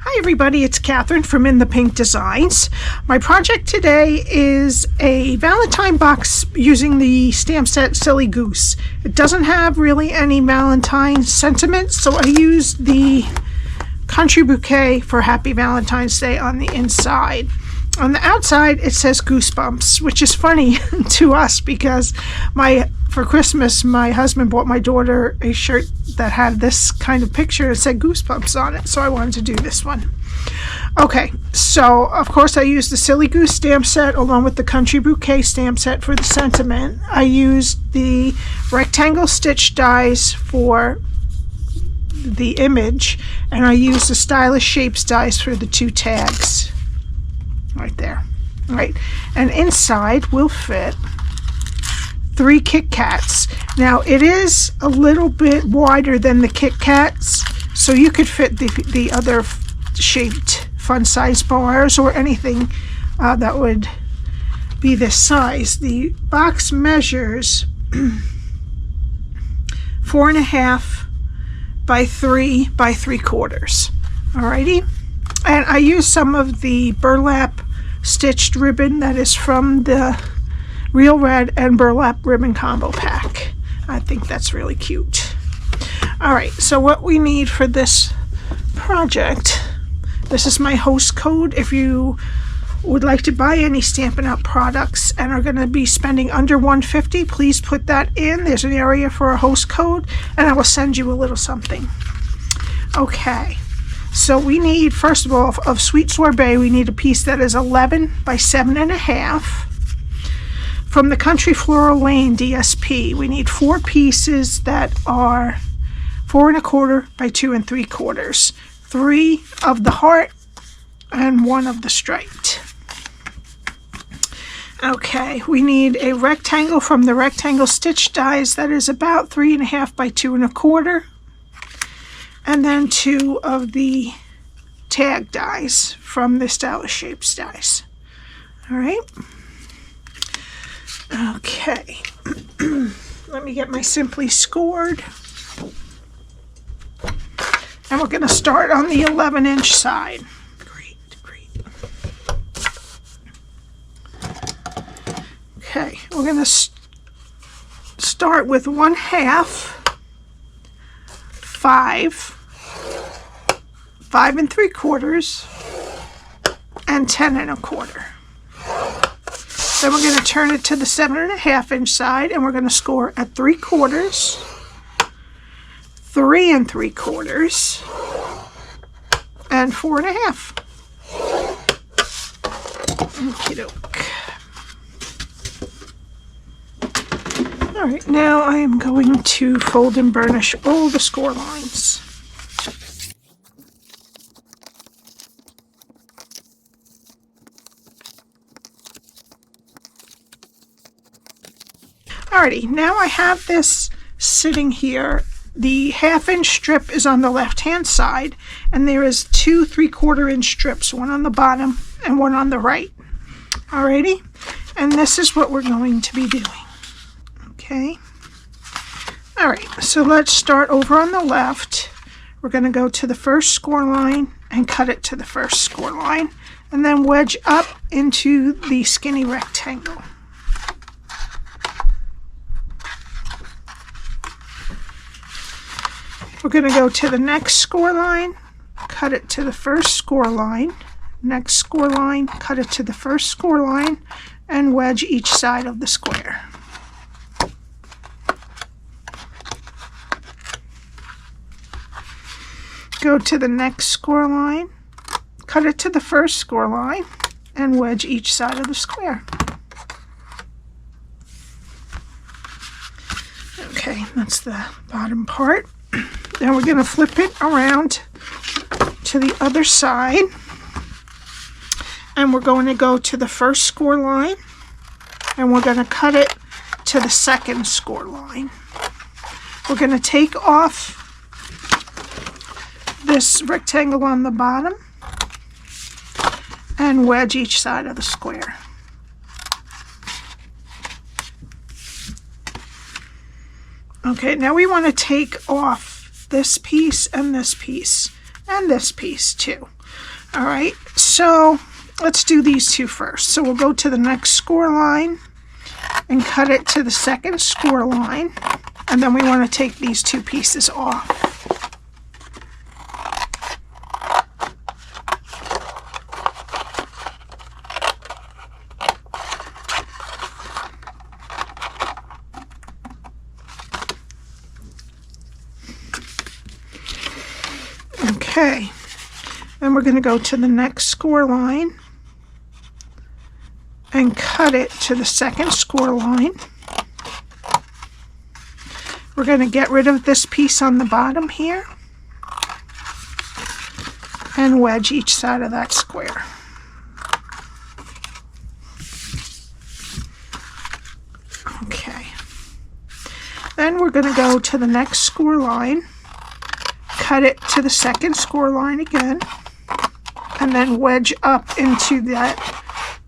Hi everybody, it's Catherine from In the Pink Designs. My project today is a Valentine box using the stamp set Silly Goose. It doesn't have really any Valentine sentiment, so I used the Country Bouquet for Happy Valentine's Day on the inside. On the outside it says Goosebumps, which is funny to us because for Christmas my husband bought my daughter a shirt that had this kind of picture. It said Goosebumps on it, so I wanted to do this one. Okay, so of course I used the Silly Goose stamp set along with the Country Bouquet stamp set for the sentiment. I used the rectangle stitch dies for the image, and I used the Stylish Shapes dies for the two tags. Right there. All right, and inside will fit 3 Kit Kats. Now it is a little bit wider than the Kit Kats, so you could fit the other shaped fun size bars or anything that would be this size. The box measures 4.5 by 3 by 3/4. Alrighty, and I used some of the burlap stitched ribbon that is from the Real Red and Burlap ribbon combo pack. I think that's really cute. Alright, so what we need for this project, this is my host code. If you would like to buy any Stampin' Up products and are going to be spending under $150, please put that in. There's an area for a host code and I will send you a little something. Okay, so we need, first of all, of Sweet Sorbet, we need a piece that is 11 by 7.5. From the Country Floral Lane DSP, we need 4 pieces that are 4.25 by 2 3/4. 3 of the heart and 1 of the striped. Okay, we need a rectangle from the rectangle stitch dies that is about 3.5 by 2 1/4. And then 2 of the tag dies from the Stylish Shapes dies. All right. Okay. Let me get my Simply Scored. And we're going to start on the 11-inch side. Great. Okay, we're going to start with 1/2, 5 3/4, and 10 1/4. Then we're going to turn it to the 7.5-inch side, and we're going to score at 3/4, 3 3/4, and 4.5. Okie doke. All right, now I am going to fold and burnish all the score lines. Alrighty, now I have this sitting here. The 1/2-inch strip is on the left-hand side, and there is 2 3/4-inch strips, one on the bottom and one on the right. Alrighty, and this is what we're going to be doing. Okay. Alright, so let's start over on the left. We're going to go to the first score line and cut it to the first score line, and then wedge up into the skinny rectangle. We're going to go to the next score line, cut it to the first score line, next score line, cut it to the first score line, and wedge each side of the square. Go to the next score line, cut it to the first score line, and wedge each side of the square. Okay, that's the bottom part. Now we're going to flip it around to the other side, and we're going to go to the first score line, and we're going to cut it to the second score line. We're going to take off this rectangle on the bottom and wedge each side of the square. Okay, now we want to take off this piece and this piece and this piece too. All right, so let's do these two first. So we'll go to the next score line and cut it to the second score line, and then we want to take these two pieces off. Okay, then we're going to go to the next score line and cut it to the second score line. We're going to get rid of this piece on the bottom here and wedge each side of that square. Okay, then we're going to go to the next score line, cut it to the second score line again, and then wedge up into that,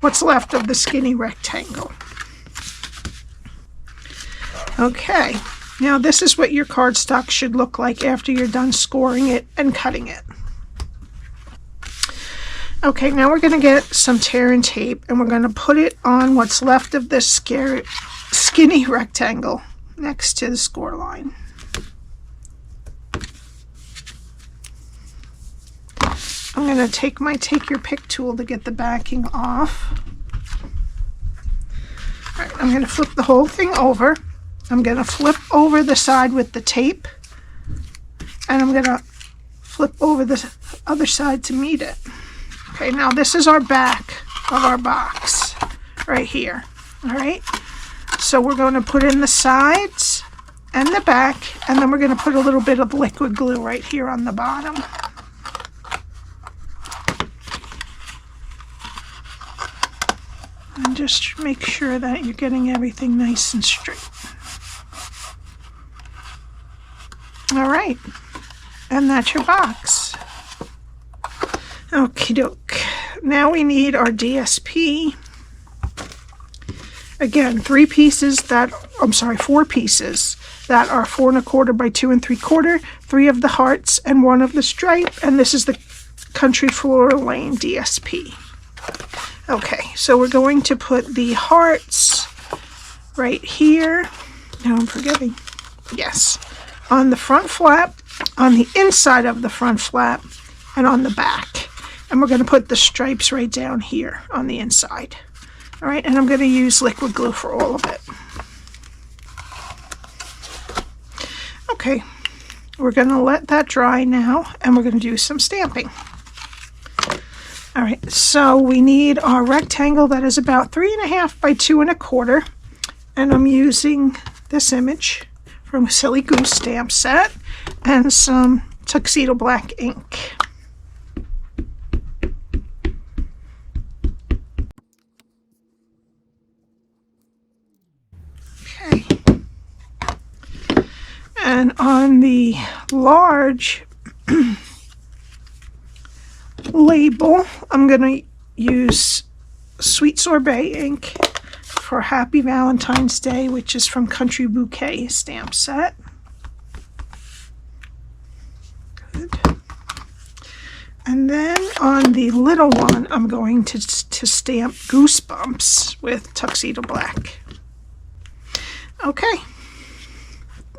what's left of the skinny rectangle. Okay, now this is what your cardstock should look like after you're done scoring it and cutting it. Okay, now we're going to get some tear and tape, and we're going to put it on what's left of this skinny rectangle next to the score line. I'm going to take my take your pick tool to get the backing off. All right, I'm going to flip the whole thing over. I'm going to flip over the side with the tape, and I'm going to flip over the other side to meet it. Okay, now this is our back of our box right here. All right, so we're going to put in the sides and the back, and then we're going to put a little bit of liquid glue right here on the bottom. And just make sure that you're getting everything nice and straight. All right, and that's your box. Okie doke. Now we need our DSP. Again, 4 pieces that are 4 1/4 by 2 3/4, 3 of the hearts and 1 of the stripe, and this is the Country Floral Lane DSP. Okay, so we're going to put the hearts right here. Now I'm forgetting. Yes, on the front flap, on the inside of the front flap, and on the back. And we're going to put the stripes right down here on the inside. All right, and I'm going to use liquid glue for all of it. Okay, we're going to let that dry now, and we're going to do some stamping. All right, so we need our rectangle that is about 3 1/2 by 2 1/4, and I'm using this image from Silly Goose stamp set and some Tuxedo Black Ink. Okay, and on the large label, I'm going to use Sweet Sorbet Ink for Happy Valentine's Day, which is from Country Bouquet stamp set. Good. And then on the little one, I'm going to stamp Goosebumps with Tuxedo Black. Okay.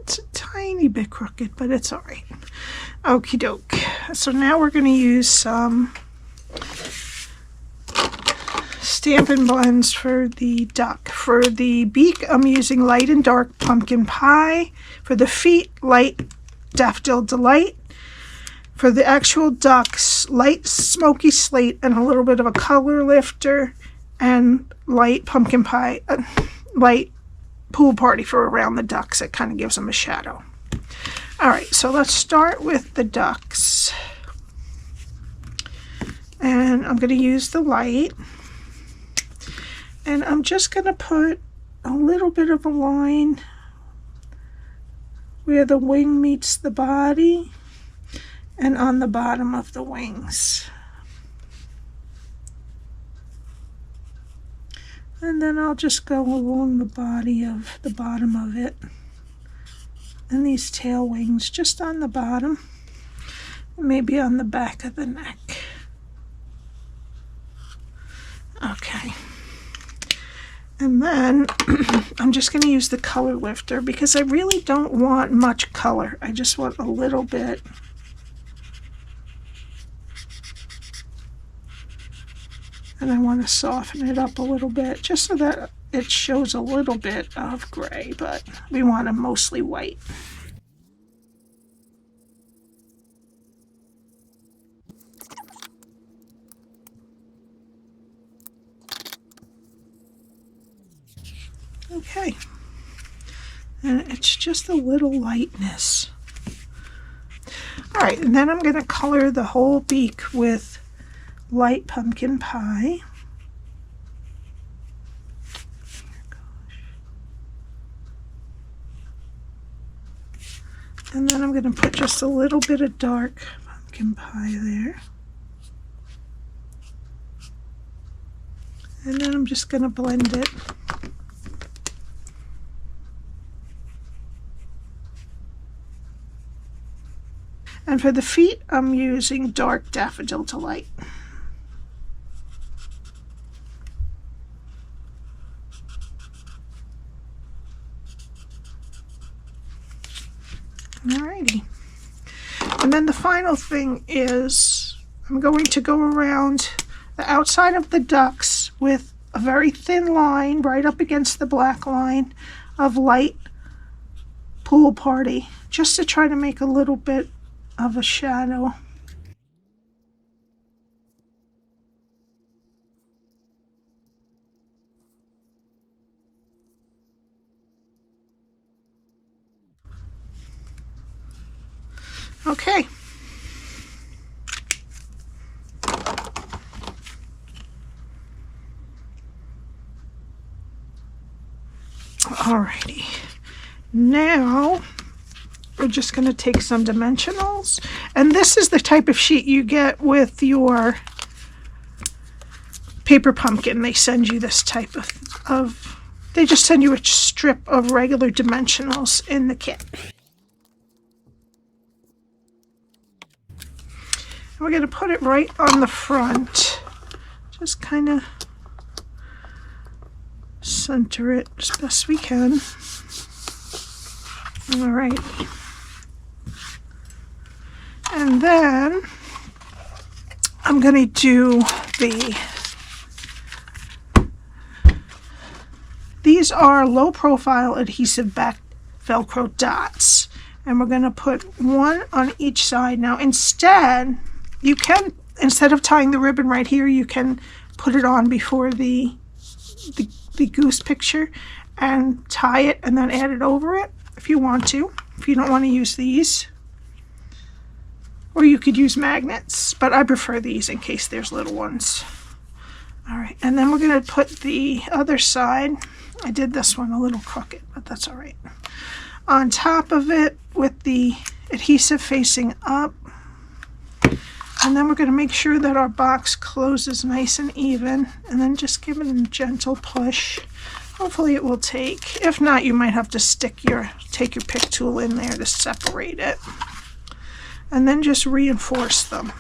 It's a tiny bit crooked, but it's all right. Okie doke. So now we're going to use some Stampin Blends for the duck. For the beak, I'm using Light and Dark Pumpkin Pie. For the feet, Light Daffodil Delight. For the actual ducks, Light Smoky Slate and a little bit of a color lifter, and Light Pumpkin Pie, Light Pool Party for around the ducks. It kind of gives them a shadow. All right, so let's start with the ducks. And I'm going to use the light. And I'm just going to put a little bit of a line where the wing meets the body and on the bottom of the wings. And then I'll just go along the body of the bottom of it. And these tail wings just on the bottom, maybe on the back of the neck. And then I'm just going to use the color lifter because I really don't want much color. I just want a little bit. And I want to soften it up a little bit just so that it shows a little bit of gray, but we want it mostly white. Okay, and it's just a little lightness. All right, and then I'm going to color the whole beak with light pumpkin pie. And then I'm going to put just a little bit of dark pumpkin pie there. And then I'm just going to blend it. And for the feet, I'm using dark Daffodil Delight. Alrighty. And then the final thing is I'm going to go around the outside of the ducks with a very thin line right up against the black line of light Pool Party, just to try to make a little bit of a shadow. Okay. Alrighty. Now we're just going to take some dimensionals, and this is the type of sheet you get with your paper pumpkin. They send you this type of they just send you a strip of regular dimensionals in the kit. We're going to put it right on the front, just kind of center it as best we can. All right. And then I'm going to do these are low profile adhesive back Velcro dots, and we're going to put one on each side. Now instead of tying the ribbon right here, you can put it on before the goose picture and tie it and then add it over it if you want to, if you don't want to use these. Or you could use magnets, but I prefer these in case there's little ones. All right, and then we're going to put the other side. I did this one a little crooked, but that's all right. On top of it with the adhesive facing up. And then we're going to make sure that our box closes nice and even, and then just give it a gentle push. Hopefully it will take. If not, you might have to take your pick tool in there to separate it. And then just reinforce them.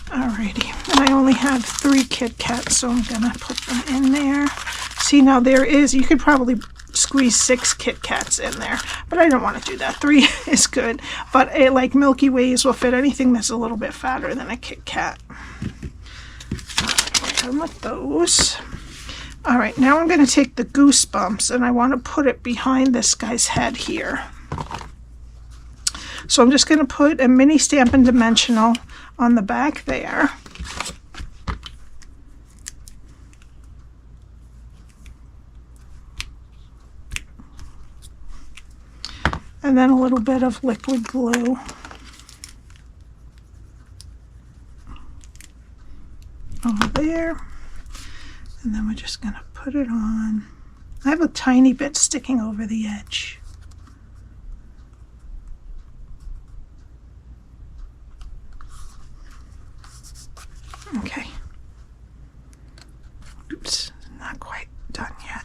Alrighty, and I only have 3 Kit Kats, so I'm gonna put them in there. See, now you could probably squeeze 6 Kit Kats in there, but I don't want to do that. 3 is good, but like Milky Ways will fit anything that's a little bit fatter than a Kit Kat. Done with those. All right, now I'm going to take the goosebumps and I want to put it behind this guy's head here. So I'm just going to put a mini Stampin' Dimensional on the back there. And then a little bit of liquid glue. Over there. And then we're just going to put it on. I have a tiny bit sticking over the edge. Okay. Oops, not quite done yet.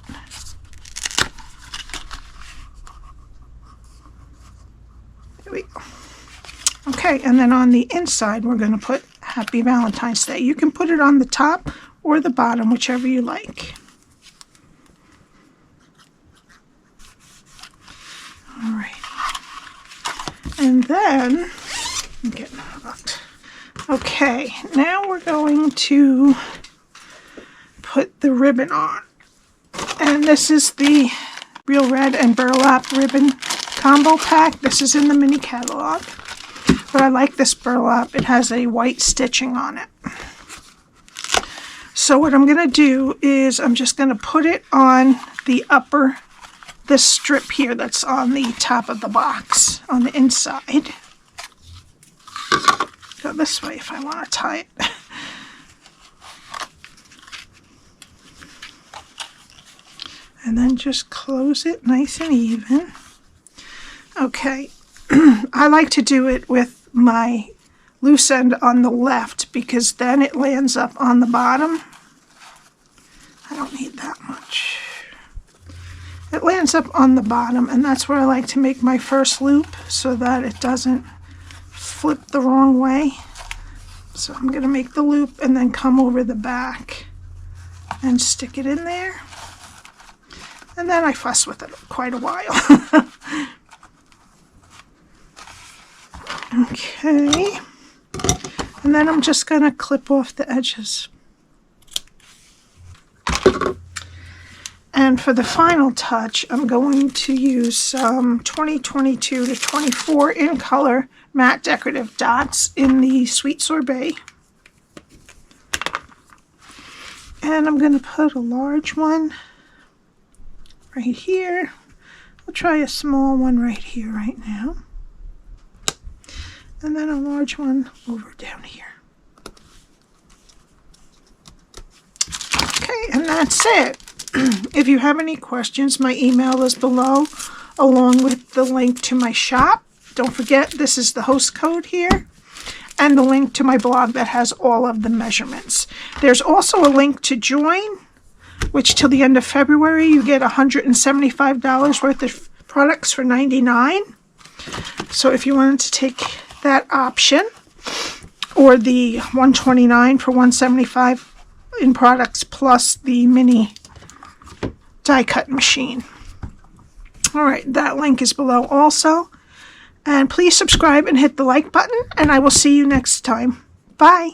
There we go. Okay, and then on the inside, we're going to put Happy Valentine's Day. You can put it on the top or the bottom, whichever you like. All right. And then, I'm getting hot. Okay, now we're going to put the ribbon on. And this is the Real Red and Burlap ribbon combo pack. This is in the mini catalog. But I like this burlap. It has a white stitching on it. So what I'm going to do is I'm just going to put it on the upper, this strip here that's on the top of the box, on the inside. Go this way if I want to tie it. And then just close it nice and even. Okay, I like to do it with my loose end on the left because then it lands up on the bottom. I don't need that much. It lands up on the bottom, and that's where I like to make my first loop so that it doesn't flip the wrong way. So I'm going to make the loop and then come over the back and stick it in there. And then I fuss with it quite a while. Okay. And then I'm just going to clip off the edges. And for the final touch, I'm going to use some 2022 to 24 in color matte decorative dots in the Sweet Sorbet. And I'm going to put a large one right here. I'll try a small one right here right now. And then a large one over down here. Okay, and that's it. If you have any questions, my email is below, along with the link to my shop. Don't forget, this is the host code here, and the link to my blog that has all of the measurements. There's also a link to join, which till the end of February, you get $175 worth of products for $99. So if you wanted to take that option, or the $129 for $175 in products plus the mini die cut machine. All right, that link is below also. And please subscribe and hit the like button, and I will see you next time. Bye.